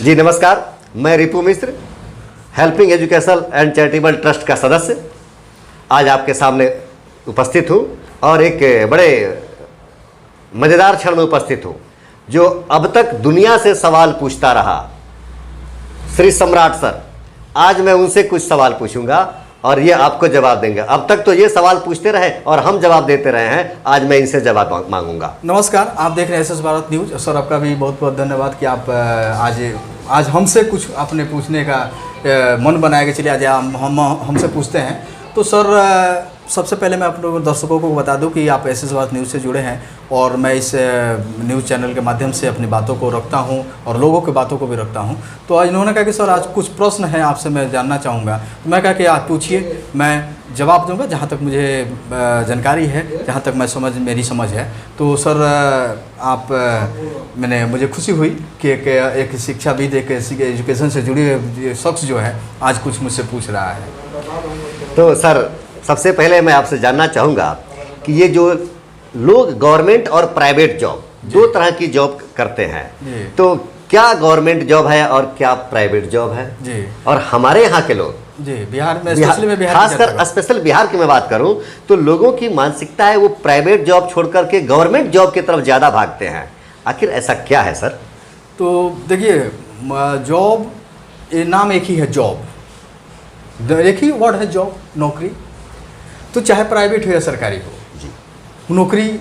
जी नमस्कार, मैं Ripu Mishra, helping education and charitable trust का सदस्य आज आपके सामने उपस्थित हूँ और एक बड़े मज़ेदार क्षण में उपस्थित हूँ। जो अब तक दुनिया से सवाल पूछता रहा श्री सम्राट सर, आज मैं उनसे कुछ सवाल पूछूंगा और ये आपको जवाब देंगे। अब तक तो ये सवाल पूछते रहे और हम जवाब देते रहे हैं, आज मैं इनसे जवाब मांगूंगा। नमस्कार, आप देख रहे हैं एसएस भारत न्यूज। सर आपका भी बहुत बहुत धन्यवाद कि आप आज हमसे कुछ अपने पूछने का मन बनाया कि चलिए आज हमसे पूछते हैं। तो सर सबसे पहले मैं आप लोगों दर्शकों को बता दूं कि आप एसएस भारत न्यूज़ से जुड़े हैं और मैं इस न्यूज़ चैनल के माध्यम से अपनी बातों को रखता हूं और लोगों की बातों को भी रखता हूं। तो आज इन्होंने कहा कि सर आज कुछ प्रश्न हैं आपसे मैं जानना चाहूँगा। तो मैं कहा कि आप पूछिए, मैं जवाब दूंगा जहाँ तक मुझे जानकारी है, जहाँ तक मेरी समझ है। तो सर मुझे खुशी हुई कि एक शिक्षाविद, एक एजुकेशन से जुड़ी शख्स जो है आज कुछ मुझसे पूछ रहा है। तो सर सबसे पहले मैं आपसे जानना चाहूँगा कि ये जो लोग गवर्नमेंट और प्राइवेट जॉब दो तरह की जॉब करते हैं, तो क्या गवर्नमेंट जॉब है और क्या प्राइवेट जॉब है जी? और हमारे यहाँ के लोग जी बिहार में खासकर स्पेशल बिहार की मैं बात करूं तो लोगों की मानसिकता है वो प्राइवेट जॉब छोड़ करके गवर्नमेंट जॉब की तरफ ज़्यादा भागते हैं। आखिर ऐसा क्या है सर? तो देखिए, जॉब ये नाम एक ही है, जॉब एक ही वर्ड है, जॉब नौकरी। तो चाहे प्राइवेट हो या सरकारी हो जी, नौकरी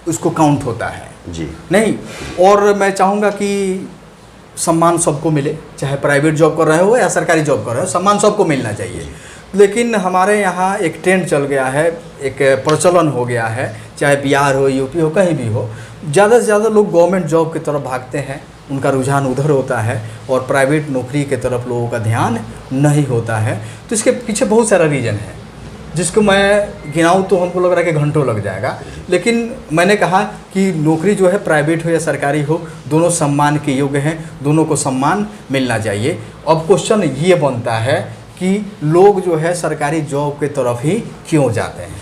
उसको काउंट होता है जी नहीं। और मैं चाहूँगा कि सम्मान सबको मिले, चाहे प्राइवेट जॉब कर रहे हो या सरकारी जॉब कर रहे हो, सम्मान सबको मिलना चाहिए। लेकिन हमारे यहाँ एक ट्रेंड चल गया है, एक प्रचलन हो गया है, चाहे बिहार हो, यूपी हो, कहीं भी हो, ज़्यादा से ज़्यादा लोग गवर्नमेंट जॉब की तरफ भागते हैं, उनका रुझान उधर होता है और प्राइवेट नौकरी की तरफ लोगों का ध्यान नहीं होता है। तो इसके पीछे बहुत सारा रीज़न है जिसको मैं गिनाऊँ तो हमको लग रहा है कि घंटों लग जाएगा। लेकिन मैंने कहा कि नौकरी जो है प्राइवेट हो या सरकारी हो, दोनों सम्मान के योग्य हैं, दोनों को सम्मान मिलना चाहिए। अब क्वेश्चन ये बनता है कि लोग जो है सरकारी जॉब के तरफ ही क्यों जाते हैं?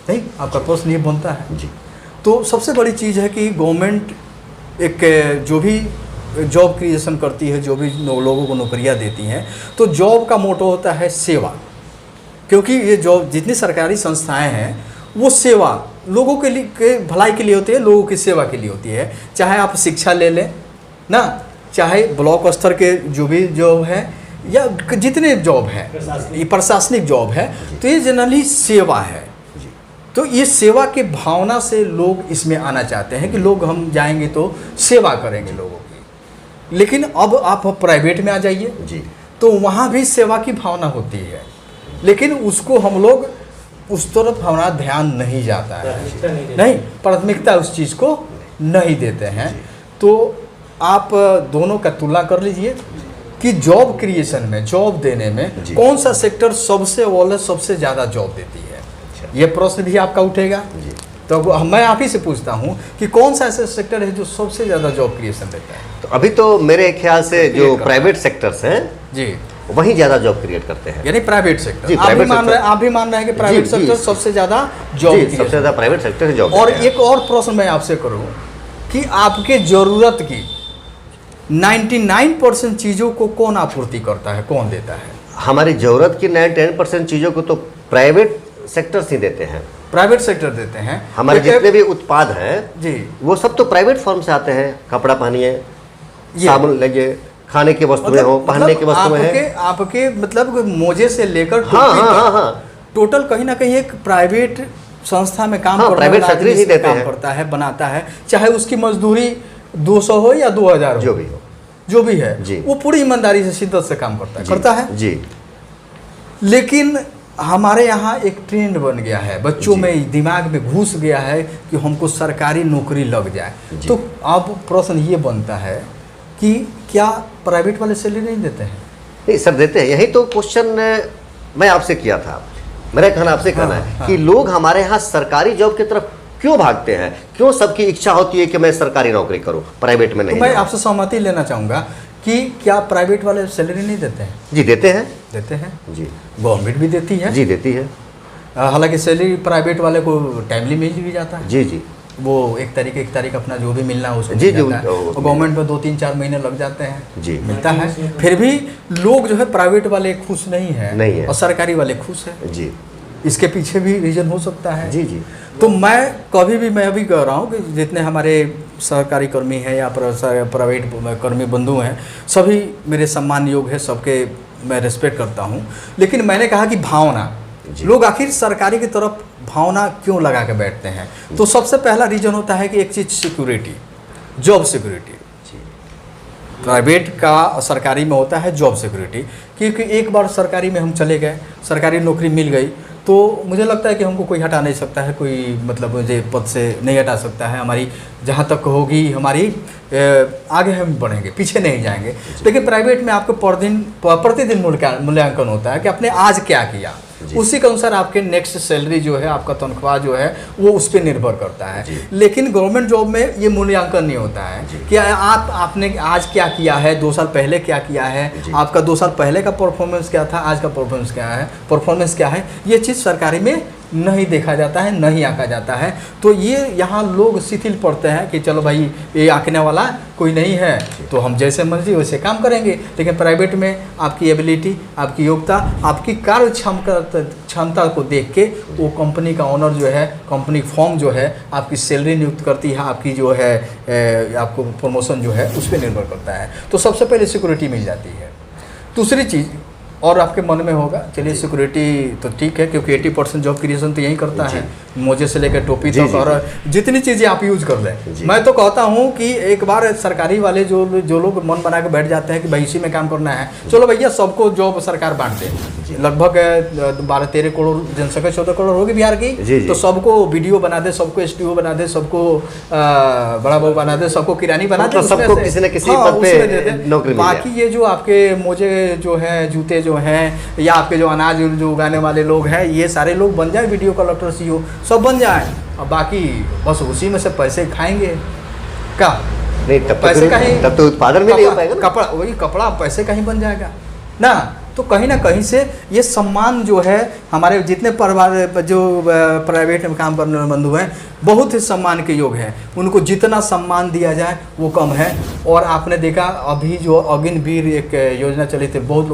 नहीं, आपका प्रश्न ये बनता है जी। तो सबसे बड़ी चीज़ है कि गवर्नमेंट एक जो भी जॉब क्रिएशन करती है, जो भी लोगों को नौकरियाँ देती हैं, तो जॉब का मोटो होता है सेवा। क्योंकि ये जो जितनी सरकारी संस्थाएं हैं वो सेवा लोगों के लिए के भलाई के लिए होती है, लोगों की सेवा के लिए होती है। चाहे आप शिक्षा ले लें ना, चाहे ब्लॉक स्तर के जो भी जॉब है या जितने जॉब है, ये प्रशासनिक जॉब है, तो ये जनरली सेवा है। तो ये सेवा की भावना से लोग इसमें आना चाहते हैं कि लोग हम जाएंगे तो सेवा करेंगे लोगों की। लेकिन अब आप प्राइवेट में आ जाइए जी, तो वहाँ भी सेवा की भावना होती है, लेकिन उसको हम लोग उस तरफ हमारा ध्यान नहीं जाता है, नहीं प्राथमिकता उस चीज़ को नहीं देते हैं। तो आप दोनों का तुलना कर लीजिए कि जॉब क्रिएशन में, जॉब देने में कौन सा सेक्टर सबसे अव्वल, सबसे ज़्यादा जॉब देती है। ये प्रश्न भी आपका उठेगा। तो मैं आप ही से पूछता हूँ कि कौन सा ऐसा सेक्टर है जो सबसे ज़्यादा जॉब क्रिएशन देता है? तो अभी तो मेरे ख्याल से जो प्राइवेट सेक्टर्स हैं जी वही ज़्यादा जॉब क्रिएट करते हैं, यानी प्राइवेट सेक्टर। जी, आप भी मान रहे हैं कि प्राइवेट सेक्टर सबसे ज़्यादा जॉब, सबसे ज़्यादा प्राइवेट सेक्टर है जॉब। और एक और प्रश्न मैं आपसे करूँ कि आपके ज़रूरत की 99% चीज़ों को कौन आपूर्ति करता है, कौन देता है? हमारी ज़रूरत की 99% चीज़ों को तो प्राइवेट सेक्टर्स ही देते हैं, प्राइवेट सेक्टर देते हैं। हमारे जितने भी उत्पाद हैं जी वो सब तो प्राइवेट फर्म से आते हैं। कपड़ा पहनिए, साबुन लगे, खाने की वस्तुएं हो, पहनने की वस्तुएं हैं, आपके मतलब मोजे से लेकर हाँ, टोटल कहीं ना कहीं एक प्राइवेट संस्था में काम प्राइवेट सेक्टर ही देते हैं, करता है, बनाता है। चाहे उसकी मजदूरी 200 हो या 2000 हो, जो भी है जी, वो पूरी ईमानदारी से, शिद्दत से काम करता है जी। लेकिन हमारे यहाँ एक ट्रेंड बन गया है, बच्चों में दिमाग में घुस गया है कि हमको सरकारी नौकरी लग जाए। तो अब प्रश्न ये बनता है कि क्या प्राइवेट वाले सैलरी नहीं देते हैं? नहीं सर, देते हैं। यही तो क्वेश्चन मैं आपसे किया था। मेरा कहना आपसे कहना है कि लोग हमारे यहाँ सरकारी जॉब की तरफ क्यों भागते हैं, क्यों सबकी इच्छा होती है कि मैं सरकारी नौकरी करूँ, प्राइवेट में नहीं? तो मैं आपसे सहमति लेना चाहूँगा कि क्या प्राइवेट वाले सैलरी नहीं देते हैं? जी देते हैं जी, गवर्नमेंट भी देती है जी, देती है। हालांकि सैलरी प्राइवेट वाले को टाइमली मिल भी जाता है जी जी। वो एक तारीख अपना जो भी मिलना है उसको जी, मिल जाता है। वो और गवर्नमेंट में 2-3-4 महीने लग जाते हैं जी। मिलता है। फिर भी लोग जो है प्राइवेट वाले खुश नहीं है और सरकारी वाले खुश है। जी इसके पीछे भी रीज़न हो सकता है। जी जी। तो मैं अभी कह रहा हूँ कि जितने हमारे सरकारी कर्मी हैं या प्राइवेट कर्मी बंधु हैं, सभी मेरे सम्मान योग है, सबके मैं रिस्पेक्ट करता हूँ। लेकिन मैंने कहा कि भावना, लोग आखिर सरकारी की तरफ भावना क्यों लगा के बैठते हैं? तो सबसे पहला रीज़न होता है कि एक चीज़ सिक्योरिटी, जॉब सिक्योरिटी। प्राइवेट का सरकारी में होता है जॉब सिक्योरिटी, क्योंकि एक बार सरकारी में हम चले गए, सरकारी नौकरी मिल गई, तो मुझे लगता है कि हमको कोई हटा नहीं सकता है, कोई मतलब मुझे पद से नहीं हटा सकता है। हमारी जहाँ तक होगी हमारी आगे हम बढ़ेंगे, पीछे नहीं जाएंगे। लेकिन प्राइवेट में आपको प्रतिदिन मूल्यांकन होता है कि आपने आज क्या किया, उसी के अनुसार आपके नेक्स्ट सैलरी जो है, आपका तनख्वाह जो है वो उस पर निर्भर करता है। लेकिन गवर्नमेंट जॉब में ये मूल्यांकन नहीं होता है कि आपने आज क्या किया है, 2 साल पहले क्या किया है, आपका 2 साल पहले का परफॉर्मेंस क्या था, आज का परफॉर्मेंस क्या है, ये चीज़ सरकारी में नहीं देखा जाता है, नहीं आंका जाता है। तो ये यहाँ लोग शिथिल पड़ते हैं कि चलो भाई ये आंकने वाला कोई नहीं है, तो हम जैसे मर्जी वैसे काम करेंगे। लेकिन प्राइवेट में आपकी एबिलिटी, आपकी योग्यता, आपकी कार्य क्षमता को देख के वो कंपनी का ऑनर जो है, कंपनी फॉर्म जो है आपकी सैलरी नियुक्त करती है, आपकी जो है आपको प्रमोशन जो है उस पर निर्भर करता है। तो सबसे पहले सिक्योरिटी मिल जाती है। दूसरी चीज़ और आपके मन में होगा, चलिए सिक्योरिटी तो ठीक है, क्योंकि 80% जॉब क्रिएशन तो यही करता है, मोजे से लेकर टोपी तक और जितनी चीज़ें आप यूज कर लें। मैं तो कहता हूं कि एक बार सरकारी वाले जो लोग मन बना के बैठ जाते हैं कि भाई इसी में काम करना है, चलो भैया सबको जॉब सरकार बांट दे। लगभग 12-13 करोड़ जनसंख्या, 14 करोड़ होगी बिहार की, तो सबको BDO बना दे, सबको SDO बना दे, सबको बड़ा बहू बना दे, सबको किरानी बना दे, सबको किसी न किसी पद पे नौकरी। बाकी ये जो आपके मोजे जो है, जूते जो हैं, या आपके जो अनाज जो उगाने वाले लोग हैं, ये सारे लोग बन जाए BDO, कलेक्टर, CO सब बन जाए, और बाकी बस उसी में से पैसे खाएंगे का नहीं, तब तो उत्पादन में नहीं हो पाएगा। कपड़ा, वही कपड़ा पैसे का ही बन जाएगा ना। तो कहीं ना कहीं से ये सम्मान जो है, हमारे जितने परिवार जो प्राइवेट में काम करने वाले बंधु हैं, बहुत ही सम्मान के योग हैं। उनको जितना सम्मान दिया जाए वो कम है। और आपने देखा अभी जो अग्निवीर एक योजना चली थी, बहुत